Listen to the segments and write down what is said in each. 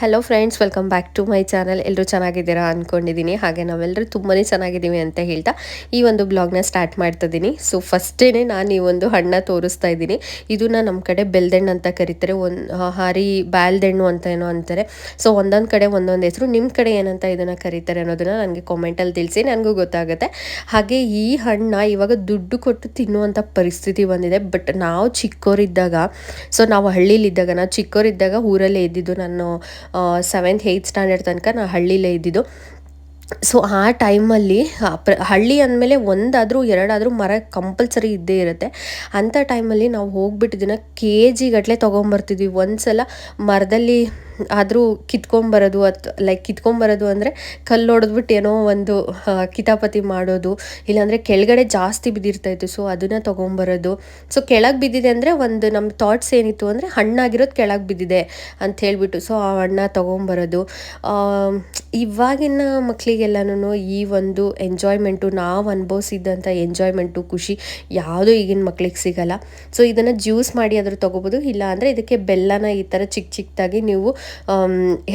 Hello friends, welcome back to my channel. ಎಲ್ಲರೂ ಚೆನ್ನಾಗಿದ್ದೀರಾ ಅಂದ್ಕೊಂಡಿದ್ದೀನಿ. ಹಾಗೆ ನಾವೆಲ್ಲರೂ ತುಂಬಾ ಚೆನ್ನಾಗಿದ್ದೀವಿ ಅಂತ ಹೇಳ್ತಾ ಈ ಒಂದು ಬ್ಲಾಗ್ನ ಸ್ಟಾರ್ಟ್ ಮಾಡ್ತಿದ್ದೀನಿ. ಸೊ ಫಸ್ಟೇ ನಾನು ಈ ಒಂದು ಹಣ್ಣ ತೋರಿಸ್ತಾ ಇದ್ದೀನಿ. ಇದನ್ನ ನಮ್ಮ ಕಡೆ ಬೆಲ್ದೆಣ್ಣು ಅಂತ ಕರೀತಾರೆ, ಹಾರಿ ಬ್ಯಾಲ್ದೆಣ್ಣು ಅಂತ ಏನೋ ಅಂತಾರೆ. ಸೊ ಒಂದೊಂದು ಕಡೆ ಒಂದೊಂದು ಹೆಸರು. ನಿಮ್ಮ ಕಡೆ ಏನಂತ ಇದನ್ನು ಕರೀತಾರೆ ಅನ್ನೋದನ್ನು ನನಗೆ ಕಾಮೆಂಟಲ್ಲಿ ತಿಳಿಸಿ, ನನಗೂ ಗೊತ್ತಾಗುತ್ತೆ. ಹಾಗೆ ಈ ಹಣ್ಣ ಇವಾಗ ದುಡ್ಡು ಕೊಟ್ಟು ತಿನ್ನುವಂಥ ಪರಿಸ್ಥಿತಿ ಬಂದಿದೆ. ಬಟ್ ನಾವು ಚಿಕ್ಕವರಿದ್ದಾಗ, ಸೊ ನಾವು ಹಳ್ಳಿಲಿದ್ದಾಗ, ನಾವು ಚಿಕ್ಕವರಿದ್ದಾಗ ಊರಲ್ಲೇ ಇದ್ದಿದ್ದು. ನಾನು 7th 8th ಸ್ಟ್ಯಾಂಡರ್ಡ್ ತನಕ ನಾನು ಹಳ್ಳಿಲೇ ಇದ್ದಿದ್ದು. ಸೊ ಆ ಟೈಮಲ್ಲಿ ಹಳ್ಳಿ ಅಂದಮೇಲೆ ಒಂದಾದರೂ ಎರಡಾದರೂ ಮರ ಕಂಪಲ್ಸರಿ ಇದ್ದೇ ಇರುತ್ತೆ. ಅಂಥ ಟೈಮಲ್ಲಿ ನಾವು ಹೋಗ್ಬಿಟ್ಟಿದ್ದನ್ನ KG ಗಟ್ಟಲೆ ತೊಗೊಂಬರ್ತಿದ್ವಿ. ಒಂದು ಸಲ ಮರದಲ್ಲಿ ಆದರೂ ಕಿತ್ಕೊಂಬರೋದು, ಕಿತ್ಕೊಂಬರೋದು ಅಂದರೆ ಕಲ್ಲು ಹೊಡೆದ್ಬಿಟ್ಟು ಏನೋ ಒಂದು ಕಿತಾಪತಿ ಮಾಡೋದು, ಇಲ್ಲಾಂದರೆ ಕೆಳಗಡೆ ಜಾಸ್ತಿ ಬಿದ್ದಿರ್ತಾಯಿತ್ತು. ಸೊ ಅದನ್ನು ತೊಗೊಂಬರೋದು. ಸೊ ಕೆಳಗೆ ಬಿದ್ದಿದೆ ಅಂದರೆ ಒಂದು ನಮ್ಮ ಥಾಟ್ಸ್ ಏನಿತ್ತು ಅಂದರೆ ಹಣ್ಣಾಗಿರೋದು ಕೆಳಗೆ ಬಿದ್ದಿದೆ ಅಂತ ಹೇಳಿಬಿಟ್ಟು ಸೊ ಆ ಹಣ್ಣ ತೊಗೊಂಬರೋದು. ಇವಾಗಿನ ಮಕ್ಕಳಿಗೆಲ್ಲನೂ ಈ ಒಂದು ಎಂಜಾಯ್ಮೆಂಟು, ನಾವು ಅನುಭವಿಸಿದ್ದಂಥ ಎಂಜಾಯ್ಮೆಂಟು, ಖುಷಿ ಯಾವುದೂ ಈಗಿನ ಮಕ್ಳಿಗೆ ಸಿಗಲ್ಲ. ಸೊ ಇದನ್ನು ಜ್ಯೂಸ್ ಮಾಡಿ ಆದರೂ ತೊಗೋಬೋದು, ಇಲ್ಲ ಅಂದರೆ ಇದಕ್ಕೆ ಬೆಲ್ಲನ ಈ ಥರ ಚಿಕ್ಕ ಚಿಕ್ಕದಾಗಿ ನೀವು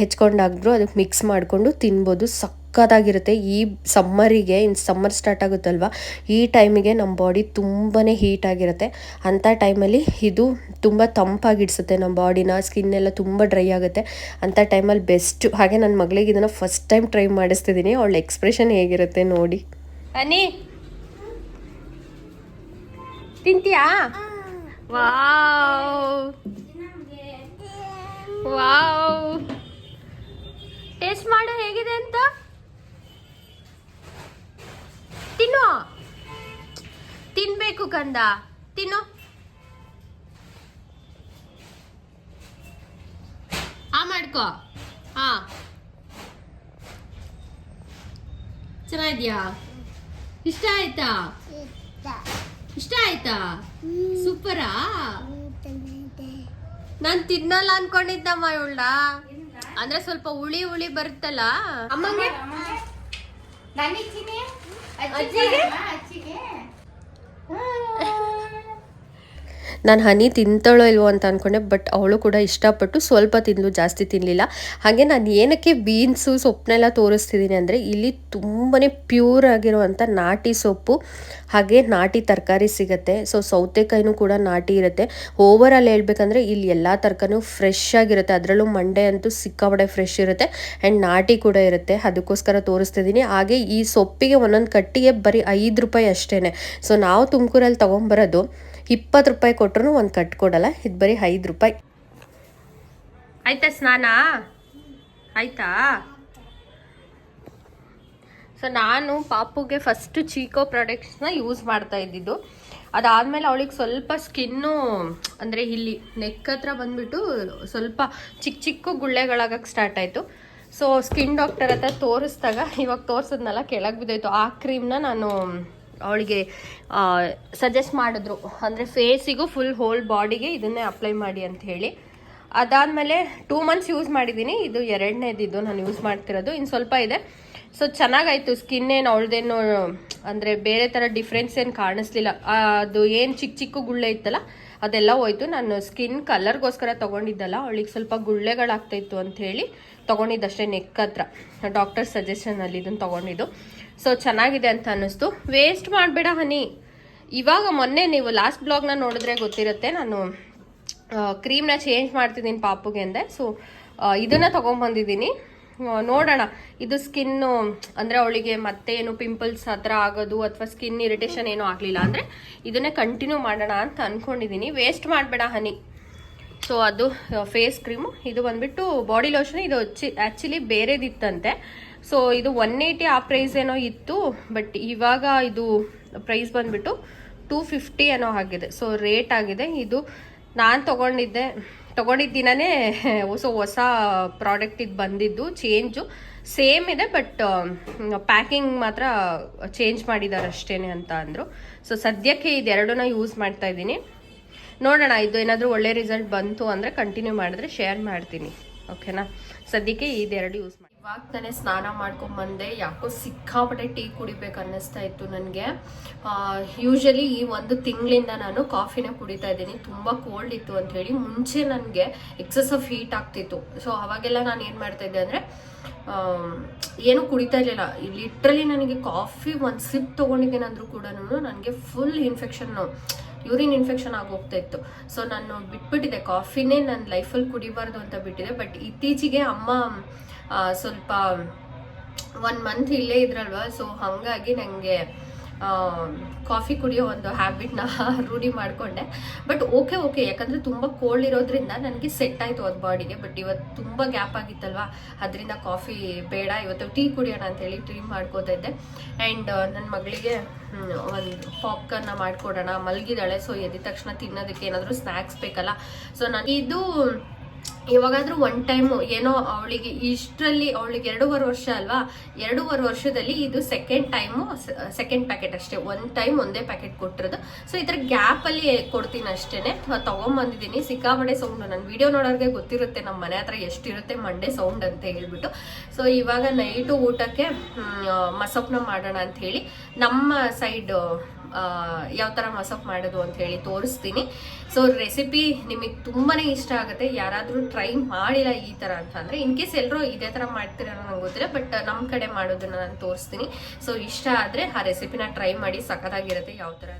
ಹೆಚ್ಕೊಂಡಾಗ್ರೂ ಅದಕ್ಕೆ ಮಿಕ್ಸ್ ಮಾಡಿಕೊಂಡು ತಿನ್ಬೋದು. ಸಕ್ಕತ್ತಾಗಿರುತ್ತೆ. ಈ ಸಮ್ಮರಿಗೆ, ಸಮ್ಮರ್ ಸ್ಟಾರ್ಟ್ ಆಗುತ್ತಲ್ವ, ಈ ಟೈಮಿಗೆ ನಮ್ಮ ಬಾಡಿ ತುಂಬಾ ಹೀಟ್ ಆಗಿರುತ್ತೆ. ಅಂಥ ಟೈಮಲ್ಲಿ ಇದು ತುಂಬ ತಂಪಾಗಿಡಿಸುತ್ತೆ ನಮ್ಮ ಬಾಡಿನ. ಸ್ಕಿನ್ ಎಲ್ಲ ತುಂಬ ಡ್ರೈ ಆಗುತ್ತೆ. ಅಂಥ ಟೈಮಲ್ಲಿ ಬೆಸ್ಟ್. ಹಾಗೆ ನನ್ನ ಮಗಳಿಗೆ ಇದನ್ನು ಫಸ್ಟ್ ಟೈಮ್ ಟ್ರೈ ಮಾಡಿಸ್ತಿದ್ದೀನಿ. ಅವಳ ಎಕ್ಸ್ಪ್ರೆಷನ್ ಹೇಗಿರುತ್ತೆ ನೋಡಿ. ಅನಿ ತಿಂತೀಯಾ? ವಾವ್ ವಾವ್, ಟೇಸ್ಟ್ ಮಾಡು ಹೇಗಿದೆ ಅಂತ. ತಿನ್ನು, ತಿನ್ಬೇಕು ಕಂದ, ತಿನ್ನು. ಮಾಡ್ಕೋ. ಹಾ, ಚೆನ್ನಾಗಿದ್ಯಾ? ಇಷ್ಟ ಆಯ್ತಾ? ಇಷ್ಟ ಆಯ್ತಾ? ಸೂಪರಾ? ನಾನು ತಿನ್ನಲ್ಲ ಅನ್ಕೊಂಡಿದ್ದಮ್ಮ ಇವಳ. ಅಂದ್ರೆ ಸ್ವಲ್ಪ ಹುಳಿ ಹುಳಿ ಬರುತ್ತಲ್ಲ ಅಮ್ಮಂಗೆ. ನಾನು ಹನಿ ತಿಂತಾಳೋ ಇಲ್ವೋ ಅಂತ ಅಂದ್ಕೊಂಡೆ. ಬಟ್ ಅವಳು ಕೂಡ ಇಷ್ಟಪಟ್ಟು ಸ್ವಲ್ಪ ತಿಂದಳು, ಜಾಸ್ತಿ ತಿನ್ನಲಿಲ್ಲ. ಹಾಗೆ ನಾನು ಏನಕ್ಕೆ ಬೀನ್ಸು ಸೊಪ್ಪನ್ನೆಲ್ಲ ತೋರಿಸ್ತಿದ್ದೀನಿ ಅಂದರೆ, ಇಲ್ಲಿ ತುಂಬಾ ಪ್ಯೂರ್ ಆಗಿರುವಂಥ ನಾಟಿ ಸೊಪ್ಪು ಹಾಗೆ ನಾಟಿ ತರಕಾರಿ ಸಿಗುತ್ತೆ. ಸೊ ಸೌತೆಕಾಯಿನೂ ಕೂಡ ನಾಟಿ ಇರುತ್ತೆ. ಓವರಾಲ್ ಹೇಳ್ಬೇಕಂದ್ರೆ ಇಲ್ಲಿ ಎಲ್ಲ ತರಕಾರಿನೂ ಫ್ರೆಶ್ ಆಗಿರುತ್ತೆ. ಅದರಲ್ಲೂ ಮಂಡೆ ಅಂತೂ ಸಿಕ್ಕಾಪಟ್ಟೆ ಫ್ರೆಶ್ ಇರುತ್ತೆ ಆ್ಯಂಡ್ ನಾಟಿ ಕೂಡ ಇರುತ್ತೆ. ಅದಕ್ಕೋಸ್ಕರ ತೋರಿಸ್ತಿದ್ದೀನಿ. ಹಾಗೆ ಈ ಸೊಪ್ಪಿಗೆ ಒಂದೊಂದು ಕಟ್ಟಿಗೆ ಬರೀ 5 ರೂಪಾಯಿ ಅಷ್ಟೇ. ಸೊ ನಾವು ತುಮಕೂರಲ್ಲಿ ತೊಗೊಂಬರೋದು 20 ರೂಪಾಯಿ ಕೊಟ್ಟರು ಒಂದು ಕಟ್ ಕೊಡಲ್ಲ. ಇದು ಬರೀ 5 ರೂಪಾಯಿ. ಆಯ್ತಾ ಸ್ನಾನ? ಆಯ್ತಾ? ಸೊ ನಾನು ಪಾಪುಗೆ ಫಸ್ಟ್ ಚೀಕೋ ಪ್ರಾಡಕ್ಟ್ಸ್ನ ಯೂಸ್ ಮಾಡ್ತಾ ಇದ್ದಿದ್ದು. ಅದಾದಮೇಲೆ ಅವಳಿಗೆ ಸ್ವಲ್ಪ ಸ್ಕಿನ್ನು ಅಂದರೆ ಇಲ್ಲಿ ನೆಕ್ ಹತ್ರ ಬಂದುಬಿಟ್ಟು ಸ್ವಲ್ಪ ಚಿಕ್ಕ ಚಿಕ್ಕ ಗುಳ್ಳೆಗಳಾಗಕ್ಕೆ ಸ್ಟಾರ್ಟ್ ಆಯಿತು. ಸೊ ಸ್ಕಿನ್ ಡಾಕ್ಟರ್ ಹತ್ರ ತೋರಿಸ್ದಾಗ, ಇವಾಗ ತೋರಿಸಿದ್ನಲ್ಲ ಕೆಳಗೆ ಬಿದ್ದೋಯ್ತು, ಆ ಕ್ರೀಮ್ನ ನಾನು ಅವಳಿಗೆ ಸಜೆಸ್ಟ್ ಮಾಡಿದ್ರು. ಅಂದರೆ ಫೇಸಿಗೂ ಫುಲ್ ಹೋಲ್ ಬಾಡಿಗೆ ಇದನ್ನೇ ಅಪ್ಲೈ ಮಾಡಿ ಅಂತ ಹೇಳಿ. ಅದಾದಮೇಲೆ 2 months ಯೂಸ್ ಮಾಡಿದ್ದೀನಿ. ಇದು 2ನೇದಿದ್ದು ನಾನು ಯೂಸ್ ಮಾಡ್ತಿರೋದು. ಇನ್ನು ಸ್ವಲ್ಪ ಇದೆ. ಸೊ ಚೆನ್ನಾಗಾಯಿತು. ಸ್ಕಿನ್ ಏನು ಅವಳದೇನು ಅಂದರೆ ಬೇರೆ ಥರ ಡಿಫ್ರೆನ್ಸ್ ಏನು ಕಾಣಿಸ್ಲಿಲ್ಲ. ಅದು ಏನು ಚಿಕ್ಕ ಚಿಕ್ಕ ಗುಳ್ಳೆ ಇತ್ತಲ್ಲ ಅದೆಲ್ಲ ಹೋಯ್ತು. ನಾನು ಸ್ಕಿನ್ ಕಲರ್ಗೋಸ್ಕರ ತೊಗೊಂಡಿದ್ದಲ್ಲ, ಅವಳಿಗೆ ಸ್ವಲ್ಪ ಗುಳ್ಳೆಗಳಾಗ್ತಾಯಿತ್ತು ಅಂಥೇಳಿ ತೊಗೊಂಡಿದ್ದಷ್ಟೇ ನೆಕ್ ಹತ್ರ. ಡಾಕ್ಟರ್ ಸಜೆಷನಲ್ಲಿ ಇದನ್ನು ತೊಗೊಂಡಿದ್ದು. ಸೊ ಚೆನ್ನಾಗಿದೆ ಅಂತ ಅನ್ನಿಸ್ತು. ವೇಸ್ಟ್ ಮಾಡಬೇಡ ಹನಿ. ಇವಾಗ ಮೊನ್ನೆ ನೀವು ಲಾಸ್ಟ್ ಬ್ಲಾಗ್ನ ನೋಡಿದ್ರೆ ಗೊತ್ತಿರುತ್ತೆ, ನಾನು ಕ್ರೀಮ್ನ ಚೇಂಜ್ ಮಾಡ್ತಿದ್ದೀನಿ ಪಾಪುಗೆ ಅಂದೆ. ಸೊ ಇದನ್ನು ತೊಗೊಂಬಂದಿದ್ದೀನಿ. ನೋಡೋಣ, ಇದು ಸ್ಕಿನ್ನು ಅಂದರೆ ಅವಳಿಗೆ ಮತ್ತೆ ಏನು ಪಿಂಪಲ್ಸ್ ಆ ಥರ ಆಗೋದು ಅಥವಾ ಸ್ಕಿನ್ ಇರಿಟೇಷನ್ ಏನೂ ಆಗಲಿಲ್ಲ ಅಂದರೆ ಇದನ್ನೇ ಕಂಟಿನ್ಯೂ ಮಾಡೋಣ ಅಂತ ಅಂದ್ಕೊಂಡಿದ್ದೀನಿ. ವೇಸ್ಟ್ ಮಾಡಬೇಡ ಹನಿ. ಸೊ ಅದು ಫೇಸ್ ಕ್ರೀಮು. ಇದು ಬಂದುಬಿಟ್ಟು ಬಾಡಿ ಲೋಷನ್. ಇದು ಆ್ಯಕ್ಚುಲಿ ಬೇರೆದಿತ್ತಂತೆ. ಸೊ ಇದು 180 ಆ ಪ್ರೈಸ್ ಏನೋ ಇತ್ತು. ಬಟ್ ಇವಾಗ ಇದು ಪ್ರೈಸ್ ಬಂದುಬಿಟ್ಟು 250 ಏನೋ ಆಗಿದೆ. ಸೊ ರೇಟ್ ಆಗಿದೆ. ಇದು ನಾನು ತೊಗೊಂಡಿದ್ದಿನೇ ಹೊಸ ಪ್ರಾಡಕ್ಟ್ ಇದು ಬಂದಿದ್ದು. ಚೇಂಜು ಸೇಮ್ ಇದೆ, ಬಟ್ ಪ್ಯಾಕಿಂಗ್ ಮಾತ್ರ ಚೇಂಜ್ ಮಾಡಿದ್ದಾರೆ ಅಷ್ಟೇ ಅಂತ ಅಂದರು. ಸೊ ಸದ್ಯಕ್ಕೆ ಇದೆರಡನ್ನ ಯೂಸ್ ಮಾಡ್ತಾ ಇದ್ದೀನಿ. ನೋಡೋಣ, ಇದು ಏನಾದರೂ ಒಳ್ಳೆ ರಿಸಲ್ಟ್ ಬಂತು ಅಂದರೆ ಕಂಟಿನ್ಯೂ ಮಾಡಿದ್ರೆ ಶೇರ್ ಮಾಡ್ತೀನಿ. ಓಕೆನಾ? ಸದ್ಯಕ್ಕೆ ಇದೆರಡು ಯೂಸ್ ಮಾಡಿ. ಇವಾಗ ತಾನೇ ಸ್ನಾನ ಮಾಡ್ಕೊಂಬಂದೆ. ಯಾಕೋ ಸಿಕ್ಕಾಪಟ್ಟೆ ಟೀ ಕುಡಿಬೇಕು ಅನ್ನಿಸ್ತಾ ಇತ್ತು ನನಗೆ. ಯೂಶಲಿ ಈ ಒಂದು ತಿಂಗಳಿಂದ ನಾನು ಕಾಫಿನ ಕುಡಿತಾ ಇದ್ದೀನಿ. ತುಂಬ ಕೋಲ್ಡ್ ಇತ್ತು ಅಂತ ಹೇಳಿ. ಮುಂಚೆ ನನಗೆ ಎಕ್ಸಸ್ ಆಫ್ ಹೀಟ್ ಆಗ್ತಿತ್ತು. ಸೊ ಅವಾಗೆಲ್ಲ ನಾನು ಏನು ಮಾಡ್ತಾ ಇದ್ದೆ ಅಂದರೆ ಏನೂ ಕುಡಿತಾ ಇರಲಿಲ್ಲ. ಲಿಟ್ರಲಿ ನನಗೆ ಕಾಫಿ ಒಂದು ಸಿಪ್ ತೊಗೊಂಡಿದ್ದೇನಂದ್ರೂ ಕೂಡ ನನಗೆ ಫುಲ್ ಇನ್ಫೆಕ್ಷನ್ನು, ಯೂರಿನ್ ಇನ್ಫೆಕ್ಷನ್ ಆಗೋಗ್ತಾ ಇತ್ತು. ಸೊ ನಾನು ಬಿಟ್ಬಿಟ್ಟಿದ್ದೆ, ಕಾಫಿನೇ ನನ್ನ ಲೈಫಲ್ಲಿ ಕುಡಿಬಾರ್ದು ಅಂತ ಬಿಟ್ಟಿದೆ. ಬಟ್ ಇತ್ತೀಚೆಗೆ ಅಮ್ಮ ಸ್ವಲ್ಪ 1 ಮಂತ್ ಇಲ್ಲೇ ಇದ್ರಲ್ವ, ಸೊ ಹಾಗಾಗಿ ನನಗೆ ಕಾಫಿ ಕುಡಿಯೋ ಒಂದು ಹ್ಯಾಬಿಟ್ನ ರೂಢಿ ಮಾಡಿಕೊಂಡೆ. ಬಟ್ ಓಕೆ ಯಾಕಂದರೆ ತುಂಬ ಕೋಲ್ಡ್ ಇರೋದ್ರಿಂದ ನನಗೆ ಸೆಟ್ ಆಯಿತು ಅದು ಬಾಡಿಗೆ. ಬಟ್ ಇವತ್ತು ತುಂಬ ಗ್ಯಾಪ್ ಆಗಿತ್ತಲ್ವ, ಅದರಿಂದ ಕಾಫಿ ಬೇಡ, ಇವತ್ತು ಟೀ ಕುಡಿಯೋಣ ಅಂತೇಳಿ ಟೀ ಮಾಡ್ಕೋತಾ ಇದ್ದೆ. ಆ್ಯಂಡ್ ನನ್ನ ಮಗಳಿಗೆ ಒಂದು ಪಾಪ್ಕಾರ್ನ ಮಾಡಿಕೊಡೋಣ, ಮಲಗಿದಾಳೆ. ಸೊ ಎದ್ದ ತಕ್ಷಣ ತಿನ್ನೋದಕ್ಕೆ ಏನಾದರೂ ಸ್ನ್ಯಾಕ್ಸ್ ಬೇಕಲ್ಲ. ಸೊ ನಾನು ಇದು ಇವಾಗಾದ್ರೂ 1 ಟೈಮು ಏನೋ ಅವಳಿಗೆ ಇಷ್ಟರಲ್ಲಿ, ಅವಳಿಗೆ 2.5 ವರ್ಷ ಅಲ್ವಾ, 2.5 ವರ್ಷದಲ್ಲಿ ಇದು ಸೆಕೆಂಡ್ ಪ್ಯಾಕೆಟ್ ಅಷ್ಟೇ. 1 ಟೈಮ್ ಒಂದೇ ಪ್ಯಾಕೆಟ್ ಕೊಟ್ಟಿರೋದು. ಸೊ ಈ ಥರ ಗ್ಯಾಪಲ್ಲಿ ಕೊಡ್ತೀನಿ ಅಷ್ಟೇ. ತೊಗೊಂಬಂದಿದ್ದೀನಿ. ಸಿಕ್ಕಾಪಟ್ಟೆ ಸೌಂಡು, ನನ್ನ ವಿಡಿಯೋ ನೋಡೋರಿಗೆ ಗೊತ್ತಿರುತ್ತೆ ನಮ್ಮ ಮನೆ ಹತ್ರ ಎಷ್ಟಿರುತ್ತೆ ಮಂಡೆ ಸೌಂಡ್ ಅಂತ ಹೇಳ್ಬಿಟ್ಟು. ಸೊ ಇವಾಗ ನೈಟು ಊಟಕ್ಕೆ ಮಸಪ್ನ ಮಾಡೋಣ ಅಂತ ಹೇಳಿ ನಮ್ಮ ಸೈಡ್ ಯಾವ ಥರ ಮಸಪ್ ಮಾಡೋದು ಅಂತ ಹೇಳಿ ತೋರಿಸ್ತೀನಿ. ಸೊ ರೆಸಿಪಿ ನಿಮಗೆ ತುಂಬಾ ಇಷ್ಟ ಆಗುತ್ತೆ. ಯಾರಾದರೂ ಟ್ರೈ ಮಾಡಿಲ್ಲ ಈ ಥರ ಅಂತಂದರೆ, ಇನ್ ಕೇಸ್ ಎಲ್ಲರೂ ಇದೇ ಥರ ಮಾಡ್ತೀರೋ ನಂಗೆ ಗೊತ್ತಿಲ್ಲ, ಬಟ್ ನಮ್ಮ ಕಡೆ ಮಾಡೋದನ್ನು ನಾನು ತೋರಿಸ್ತೀನಿ. ಸೊ ಇಷ್ಟ ಆದರೆ ಆ ರೆಸಿಪಿನ ಟ್ರೈ ಮಾಡಿ, ಸಖತ್ತಾಗಿರುತ್ತೆ ಯಾವ ಥರ.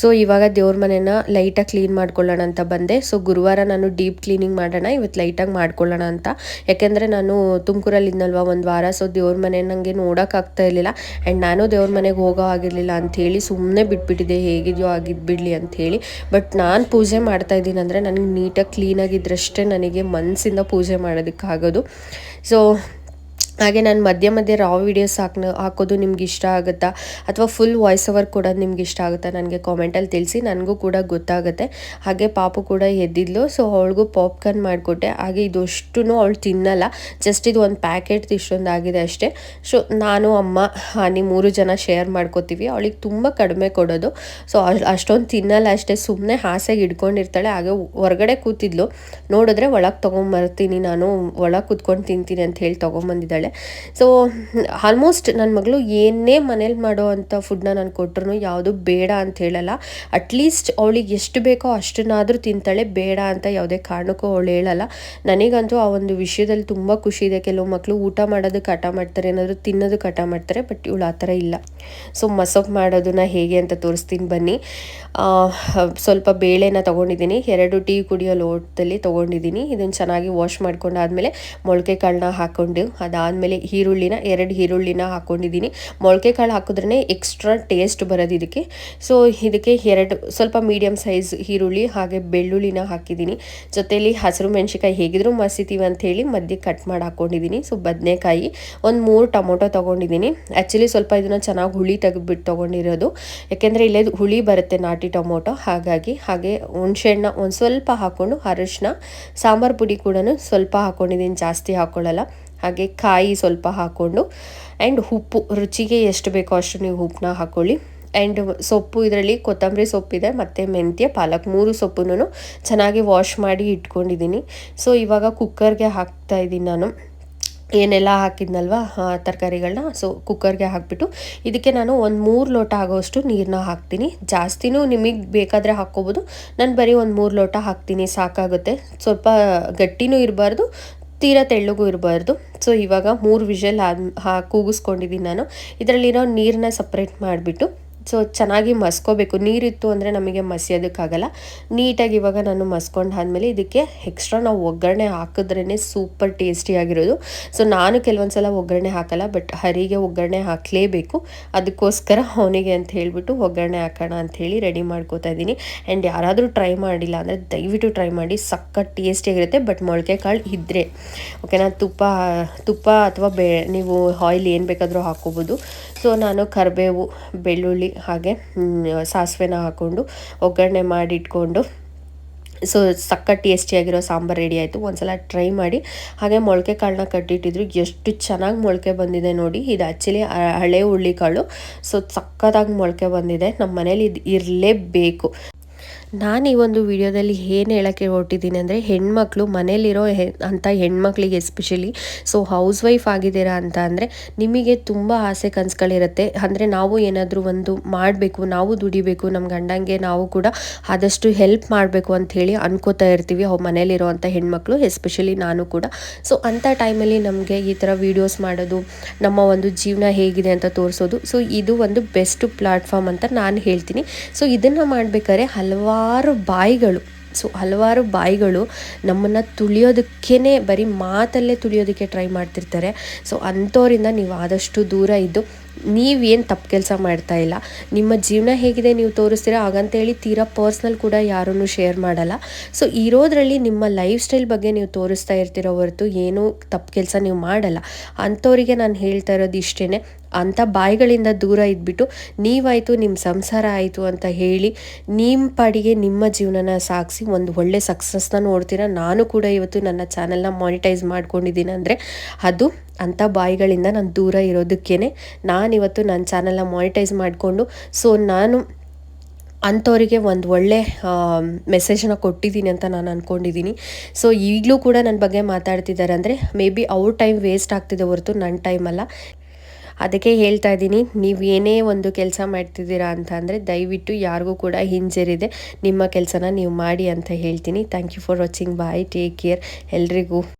ಸೊ ಇವಾಗ ದೇವ್ರ ಮನೆನ ಲೈಟಾಗಿ ಕ್ಲೀನ್ ಮಾಡ್ಕೊಳ್ಳೋಣ ಅಂತ ಬಂದೆ. ಸೊ ಗುರುವಾರ ನಾನು ಡೀಪ್ ಕ್ಲೀನಿಂಗ್ ಮಾಡೋಣ, ಇವತ್ತು ಲೈಟಾಗಿ ಮಾಡ್ಕೊಳ್ಳೋಣ ಅಂತ. ಯಾಕೆಂದರೆ ನಾನು ತುಮಕೂರಲ್ಲಿ ಇದ್ನಲ್ವ 1 ವಾರ. ಸೊ ದೇವ್ರ ಮನೆ ನನಗೆ ನೋಡೋಕ್ಕಾಗ್ತಾ ಇರಲಿಲ್ಲ. ಆ್ಯಂಡ್ ನಾನು ದೇವ್ರ ಮನೆಗೆ ಹೋಗೋ ಆಗಿರಲಿಲ್ಲ ಅಂಥೇಳಿ ಸುಮ್ಮನೆ ಬಿಟ್ಬಿಟ್ಟಿದ್ದೆ, ಹೇಗಿದೆಯೋ ಆಗಿದ್ಬಿಡಲಿ ಅಂಥೇಳಿ. ಬಟ್ ನಾನು ಪೂಜೆ ಮಾಡ್ತಾ ಇದ್ದೀನಿ ಅಂದರೆ ನನಗೆ ನೀಟಾಗಿ ಕ್ಲೀನಾಗಿದ್ದರಷ್ಟೇ ನನಗೆ ಮನಸ್ಸಿಂದ ಪೂಜೆ ಮಾಡೋದಕ್ಕಾಗೋದು. ಸೊ ಹಾಗೆ ನಾನು ಮಧ್ಯೆ ರಾವ್ ವೀಡಿಯೋಸ್ ಹಾಕೋದು ನಿಮ್ಗೆ ಇಷ್ಟ ಆಗುತ್ತಾ, ಅಥವಾ ಫುಲ್ ವಾಯ್ಸ್ ಓವರ್ ಕೊಡೋದು ನಿಮ್ಗೆ ಇಷ್ಟ ಆಗುತ್ತಾ ನನಗೆ ಕಾಮೆಂಟಲ್ಲಿ ತಿಳಿಸಿ, ನನಗೂ ಕೂಡ ಗೊತ್ತಾಗುತ್ತೆ. ಹಾಗೆ ಪಾಪು ಕೂಡ ಎದ್ದಿದ್ಲು. ಸೊ ಅವಳಿಗೂ ಪಾಪ್ಕಾರ್ನ್ ಮಾಡಿಕೊಟ್ಟೆ. ಹಾಗೆ ಇದಷ್ಟು ಅವಳು ತಿನ್ನಲ್ಲ, ಜಸ್ಟ್ ಇದು ಒಂದು ಪ್ಯಾಕೆಟ್ ಇಷ್ಟೊಂದು ಆಗಿದೆ ಅಷ್ಟೇ. ಸೊ ನಾನು ಅಮ್ಮ ಹಾನಿ 3 ಜನ ಶೇರ್ ಮಾಡ್ಕೋತೀವಿ. ಅವಳಿಗೆ ತುಂಬ ಕಡಿಮೆ ಕೊಡೋದು. ಸೊ ಅಷ್ಟೊಂದು ತಿನ್ನಲ್ಲ ಅಷ್ಟೇ, ಸುಮ್ಮನೆ ಹಾಸೆಗೆ ಇಟ್ಕೊಂಡಿರ್ತಾಳೆ. ಹಾಗೆ ಹೊರಗಡೆ ಕೂತಿದ್ಲು, ನೋಡಿದ್ರೆ ಒಳಗೆ ತೊಗೊಂಬರ್ತೀನಿ ನಾನು, ಒಳಗೆ ಕೂತ್ಕೊಂಡು ತಿಂತೀನಿ ಅಂತ ಹೇಳಿ ತೊಗೊಂಬಂದಿದ್ದಾಳೆ. ಸೊ ಆಲ್ಮೋಸ್ಟ್ ನನ್ನ ಮಗಳು ಏನೇ ಮನೇಲಿ ಮಾಡೋ ಅಂಥ ಫುಡ್ನ ನಾನು ಕೊಟ್ಟರು ಯಾವುದು ಬೇಡ ಅಂತ ಹೇಳಲ್ಲ. ಅಟ್ಲೀಸ್ಟ್ ಅವಳಿಗೆ ಎಷ್ಟು ಬೇಕೋ ಅಷ್ಟನ್ನಾದರೂ ತಿಂತಾಳೆ, ಬೇಡ ಅಂತ ಯಾವುದೇ ಕಾರಣಕ್ಕೂ ಅವಳು ಹೇಳಲ್ಲ. ನನಗಂತೂ ಆ ಒಂದು ವಿಷಯದಲ್ಲಿ ತುಂಬ ಖುಷಿ ಇದೆ. ಕೆಲವು ಮಕ್ಕಳು ಊಟ ಮಾಡೋದಕ್ಕೆ ಹಠ ಮಾಡ್ತಾರೆ, ಏನಾದರೂ ತಿನ್ನೋದಕ್ಕೆ ಹಠ ಮಾಡ್ತಾರೆ, ಬಟ್ ಇವಳು ಆ ಥರ ಇಲ್ಲ. ಸೊ ಮಸಪ್ ಮಾಡೋದನ್ನ ಹೇಗೆ ಅಂತ ತೋರಿಸ್ತೀನಿ ಬನ್ನಿ. ಸ್ವಲ್ಪ ಬೇಳೆನ ತೊಗೊಂಡಿದ್ದೀನಿ, 2 ಟೀ ಕುಡಿಯೋ ಲೋಟದಲ್ಲಿ ತೊಗೊಂಡಿದ್ದೀನಿ. ಇದನ್ನು ಚೆನ್ನಾಗಿ ವಾಶ್ ಮಾಡ್ಕೊಂಡಾದ್ಮೇಲೆ ಮೊಳಕೆ ಕಾಳನ್ನ ಹಾಕ್ಕೊಂಡು, ಅದಾದಮೇಲೆ ಈರುಳ್ಳಿನ 2 ಈರುಳ್ಳಿನ ಹಾಕ್ಕೊಂಡಿದ್ದೀನಿ. ಮೊಳಕೆ ಕಾಳು ಹಾಕಿದ್ರೇ ಎಕ್ಸ್ಟ್ರಾ ಟೇಸ್ಟ್ ಬರೋದು ಇದಕ್ಕೆ. ಸೊ ಇದಕ್ಕೆ 2 ಸ್ವಲ್ಪ ಮೀಡಿಯಮ್ ಸೈಜ್ ಈರುಳ್ಳಿ ಹಾಗೆ ಬೆಳ್ಳುಳ್ಳಿನ ಹಾಕಿದ್ದೀನಿ. ಜೊತೆಯಲ್ಲಿ ಹಸಿರು ಮೆಣಸಿಕಾಯಿ ಹೇಗಿದ್ರು ಮಸಿತೀವಿ ಅಂಥೇಳಿ ಮಧ್ಯೆ ಕಟ್ ಮಾಡಿ ಹಾಕ್ಕೊಂಡಿದ್ದೀನಿ. ಸೊ ಬದನೆಕಾಯಿ, ಒಂದು 3 ಟೊಮೊಟೊ ತೊಗೊಂಡಿದ್ದೀನಿ. ಆ್ಯಕ್ಚುಲಿ ಸ್ವಲ್ಪ ಇದನ್ನು ಚೆನ್ನಾಗಿ ಹುಳಿ ತೆಗೆದುಬಿಟ್ಟು ತೊಗೊಂಡಿರೋದು, ಯಾಕೆಂದರೆ ಇಲ್ಲೇ ಹುಳಿ ಬರುತ್ತೆ ನಾಟಿ ಟೊಮೊಟೊ, ಹಾಗಾಗಿ. ಹಾಗೆ ಹುಣಸೆಹಣ್ಣ ಒಂದು ಸ್ವಲ್ಪ ಹಾಕ್ಕೊಂಡು, ಅರಿಶಿನ, ಸಾಂಬಾರು ಪುಡಿ ಕೂಡ ಸ್ವಲ್ಪ ಹಾಕ್ಕೊಂಡಿದ್ದೀನಿ, ಜಾಸ್ತಿ ಹಾಕ್ಕೊಳ್ಳಲ್ಲ. ಹಾಗೆ ಕಾಯಿ ಸ್ವಲ್ಪ ಹಾಕ್ಕೊಂಡು, ಆ್ಯಂಡ್ ಉಪ್ಪು ರುಚಿಗೆ ಎಷ್ಟು ಬೇಕೋ ಅಷ್ಟು ನೀವು ಉಪ್ಪನ್ನ ಹಾಕ್ಕೊಳ್ಳಿ. ಆ್ಯಂಡ್ ಸೊಪ್ಪು, ಇದರಲ್ಲಿ ಕೊತ್ತಂಬರಿ ಸೊಪ್ಪಿದೆ ಮತ್ತು ಮೆಂತ್ಯ, ಪಾಲಕ್ 3 ಸೊಪ್ಪನ್ನು ಚೆನ್ನಾಗಿ ವಾಶ್ ಮಾಡಿ ಇಟ್ಕೊಂಡಿದ್ದೀನಿ. ಸೊ ಇವಾಗ ಕುಕ್ಕರ್ಗೆ ಹಾಕ್ತಾಯಿದ್ದೀನಿ ನಾನು ಏನೆಲ್ಲ ಹಾಕಿದ್ನಲ್ವ ತರಕಾರಿಗಳನ್ನ. ಸೊ ಕುಕ್ಕರ್ಗೆ ಹಾಕಿಬಿಟ್ಟು ಇದಕ್ಕೆ ನಾನು ಒಂದು 3 ಲೋಟ ಆಗೋಷ್ಟು ನೀರನ್ನ ಹಾಕ್ತೀನಿ. ಜಾಸ್ತಿನೂ ನಿಮಗೆ ಬೇಕಾದರೆ ಹಾಕ್ಕೋಬೋದು, ನಾನು ಬರೀ ಒಂದು 3 ಲೋಟ ಹಾಕ್ತೀನಿ, ಸಾಕಾಗುತ್ತೆ. ಸ್ವಲ್ಪ ಗಟ್ಟಿನೂ ಇರಬಾರ್ದು, ತೀರಾ ತೆಳ್ಳಗೂ ಇರಬಾರ್ದು. ಸೊ ಇವಾಗ 3 ವಿಷಲ್ ಕೂಗಿಸ್ಕೊಂಡಿದ್ದೀನಿ ನಾನು. ಇದರಲ್ಲಿರೋ ನೀರನ್ನ ಸಪ್ರೇಟ್ ಮಾಡಿಬಿಟ್ಟು ಸೊ ಚೆನ್ನಾಗಿ ಮಸ್ಕೋಬೇಕು. ನೀರಿತ್ತು ಅಂದರೆ ನಮಗೆ ಮಸಿಯೋದಕ್ಕಾಗಲ್ಲ. ನೀಟಾಗಿ ಇವಾಗ ನಾನು ಮಸ್ಕೊಂಡಾದ್ಮೇಲೆ ಇದಕ್ಕೆ ಎಕ್ಸ್ಟ್ರಾ ನಾವು ಒಗ್ಗರಣೆ ಹಾಕಿದ್ರೇ ಸೂಪರ್ ಟೇಸ್ಟಿಯಾಗಿರೋದು. ಸೊ ನಾನು ಕೆಲವೊಂದು ಸಲ ಒಗ್ಗರಣೆ ಹಾಕಲ್ಲ, ಬಟ್ ಹರಿಗೆ ಒಗ್ಗರಣೆ ಹಾಕಲೇಬೇಕು. ಅದಕ್ಕೋಸ್ಕರ ಅವನಿಗೆ ಅಂತ ಹೇಳಿಬಿಟ್ಟು ಒಗ್ಗರಣೆ ಹಾಕೋಣ ಅಂಥೇಳಿ ರೆಡಿ ಮಾಡ್ಕೋತಾ ಇದ್ದೀನಿ. ಆ್ಯಂಡ್ ಯಾರಾದರೂ ಟ್ರೈ ಮಾಡಿಲ್ಲ ಅಂದರೆ ದಯವಿಟ್ಟು ಟ್ರೈ ಮಾಡಿ, ಸಕ್ಕ ಟೇಸ್ಟಿಯಾಗಿರುತ್ತೆ. ಬಟ್ ಮೊಳಕೆ ಕಾಳು ಇದ್ದರೆ ಓಕೆನಾ, ತುಪ್ಪ ಅಥವಾ ನೀವು ಆಯಿಲ್ ಏನು ಬೇಕಾದರೂ ಹಾಕ್ಕೋಬೋದು. ಸೊ ನಾನು ಕರಿಬೇವು, ಬೆಳ್ಳುಳ್ಳಿ ಹಾಗೆ ಸಾಸಿವೆನ ಹಾಕ್ಕೊಂಡು ಒಗ್ಗರಣೆ ಮಾಡಿಟ್ಕೊಂಡು, ಸೊ ಸಕ್ಕ ಟೇಸ್ಟಿಯಾಗಿರೋ ಸಾಂಬಾರು ರೆಡಿ ಆಯಿತು. ಒಂದ್ಸಲ ಟ್ರೈ ಮಾಡಿ. ಹಾಗೆ ಮೊಳಕೆ ಕಾಳನ್ನ ಕಟ್ಟಿಟ್ಟಿದ್ರು, ಎಷ್ಟು ಚೆನ್ನಾಗಿ ಮೊಳಕೆ ಬಂದಿದೆ ನೋಡಿ. ಇದು ಆ್ಯಕ್ಚುಲಿ ಹಳೆ ಹುಳ್ಳಿ ಕಾಳು. ಸೊ ಸಕ್ಕತ್ತಾಗಿ ಮೊಳಕೆ ಬಂದಿದೆ. ನಮ್ಮ ಮನೇಲಿ ಇದು ಇರಲೇಬೇಕು. ನಾನು ಈ ಒಂದು ವಿಡಿಯೋದಲ್ಲಿ ಏನು ಹೇಳೋಕ್ಕೆ ಹೊರಟಿದ್ದೀನಿ ಅಂದರೆ ಹೆಣ್ಮಕ್ಳು ಮನೇಲಿರೋ ಅಂಥ ಹೆಣ್ಮಕ್ಳಿಗೆ ಎಸ್ಪೆಷಲಿ ಸೊ ಹೌಸ್ ವೈಫ್ ಆಗಿದ್ದೀರಾ ಅಂತ ಅಂದರೆ ನಿಮಗೆ ತುಂಬ ಆಸೆ ಕನಸುಗಳಿರುತ್ತೆ. ಅಂದರೆ ನಾವು ಏನಾದರೂ ಒಂದು ಮಾಡಬೇಕು, ನಾವು ದುಡಿಬೇಕು, ನಮ್ಮ ಗಂಡಂಗೆ ನಾವು ಕೂಡ ಆದಷ್ಟು ಹೆಲ್ಪ್ ಮಾಡಬೇಕು ಅಂಥೇಳಿ ಅನ್ಕೋತಾ ಇರ್ತೀವಿ ಮನೇಲಿರೋ ಅಂಥ ಹೆಣ್ಮಕ್ಳು, ಎಸ್ಪೆಷಲಿ ನಾನು ಕೂಡ. ಸೊ ಅಂಥ ಟೈಮಲ್ಲಿ ನಮಗೆ ಈ ಥರ ವೀಡಿಯೋಸ್ ಮಾಡೋದು, ನಮ್ಮ ಒಂದು ಜೀವನ ಹೇಗಿದೆ ಅಂತ ತೋರಿಸೋದು, ಸೊ ಇದು ಒಂದು ಬೆಸ್ಟ್ ಪ್ಲಾಟ್ಫಾರ್ಮ್ ಅಂತ ನಾನು ಹೇಳ್ತೀನಿ. ಸೊ ಇದನ್ನು ಮಾಡಬೇಕಾದ್ರೆ ಹಲವಾರು ಬಾಯಿಗಳು ನಮ್ಮನ್ನು ತುಳಿಯೋದಕ್ಕೇ ಬರೀ ಮಾತಲ್ಲೇ ತುಳಿಯೋದಕ್ಕೆ ಟ್ರೈ ಮಾಡ್ತಿರ್ತಾರೆ. ಸೊ ಅಂಥವರಿಂದ ನೀವು ಆದಷ್ಟು ದೂರ ಇದ್ದು, ನೀವೇನು ತಪ್ಪು ಕೆಲಸ ಮಾಡ್ತಾ ಇಲ್ಲ, ನಿಮ್ಮ ಜೀವನ ಹೇಗಿದೆ ನೀವು ತೋರಿಸ್ತೀರಾ, ಹಾಗಂತೇಳಿ ತೀರಾ ಪರ್ಸ್ನಲ್ ಕೂಡ ಯಾರನ್ನು ಶೇರ್ ಮಾಡಲ್ಲ. ಸೊ ಇರೋದ್ರಲ್ಲಿ ನಿಮ್ಮ ಲೈಫ್ ಸ್ಟೈಲ್ ಬಗ್ಗೆ ನೀವು ತೋರಿಸ್ತಾ ಇರ್ತೀರೋ ಹೊರತು ಏನೂ ತಪ್ಪು ಕೆಲಸ ನೀವು ಮಾಡಲ್ಲ. ಅಂಥವರಿಗೆ ನಾನು ಹೇಳ್ತಾ ಇರೋದು ಇಷ್ಟೇ, ಅಂಥ ಬಾಯಿಗಳಿಂದ ದೂರ ಇದ್ಬಿಟ್ಟು ನೀವಾಯಿತು, ನಿಮ್ಮ ಸಂಸಾರ ಆಯಿತು ಅಂತ ಹೇಳಿ ನಿಮ್ಮ ಪಾಡಿಗೆ ನಿಮ್ಮ ಜೀವನನ ಸಾಗಿಸಿ ಒಂದು ಒಳ್ಳೆ ಸಕ್ಸಸ್ನ ನೋಡ್ತೀರಾ. ನಾನು ಕೂಡ ಇವತ್ತು ನನ್ನ ಚಾನಲ್ನ ಮಾನಿಟೈಸ್ ಮಾಡ್ಕೊಂಡಿದ್ದೀನಿ ಅಂದರೆ ಅದು ಅಂಥ ಬಾಯಿಗಳಿಂದ ನಾನು ದೂರ ಇರೋದಕ್ಕೇ ನಾನಿವತ್ತು ನನ್ನ ಚಾನಲ್ನ ಮಾನಿಟೈಸ್ ಮಾಡಿಕೊಂಡು, ಸೊ ನಾನು ಅಂಥವರಿಗೆ ಒಂದು ಒಳ್ಳೆ ಮೆಸೇಜನ್ನ ಕೊಟ್ಟಿದ್ದೀನಿ ಅಂತ ನಾನು ಅಂದ್ಕೊಂಡಿದ್ದೀನಿ. ಸೊ ಈಗಲೂ ಕೂಡ ನನ್ನ ಬಗ್ಗೆ ಮಾತಾಡ್ತಿದ್ದಾರೆ ಅಂದರೆ ಮೇ ಬಿ ಅವ್ರ ಟೈಮ್ ವೇಸ್ಟ್ ಆಗ್ತಿದೆ ಹೊರತು ನನ್ನ ಟೈಮ್ ಅಲ್ಲ. ಅದಕ್ಕೆ ಹೇಳ್ತಾ ಇದ್ದೀನಿ, ನೀವು ಏನೇ ಒಂದು ಕೆಲಸ ಮಾಡ್ತಿದ್ದೀರಾ ಅಂತ ಅಂದರೆ ದಯವಿಟ್ಟು ಯಾರಿಗೂ ಕೂಡ ಹಿಂಜರಿದೆ ನಿಮ್ಮ ಕೆಲಸನ ನೀವು ಮಾಡಿ ಅಂತ ಹೇಳ್ತೀನಿ. Thank you for watching. Bye, take care ಎಲ್ರಿಗೂ.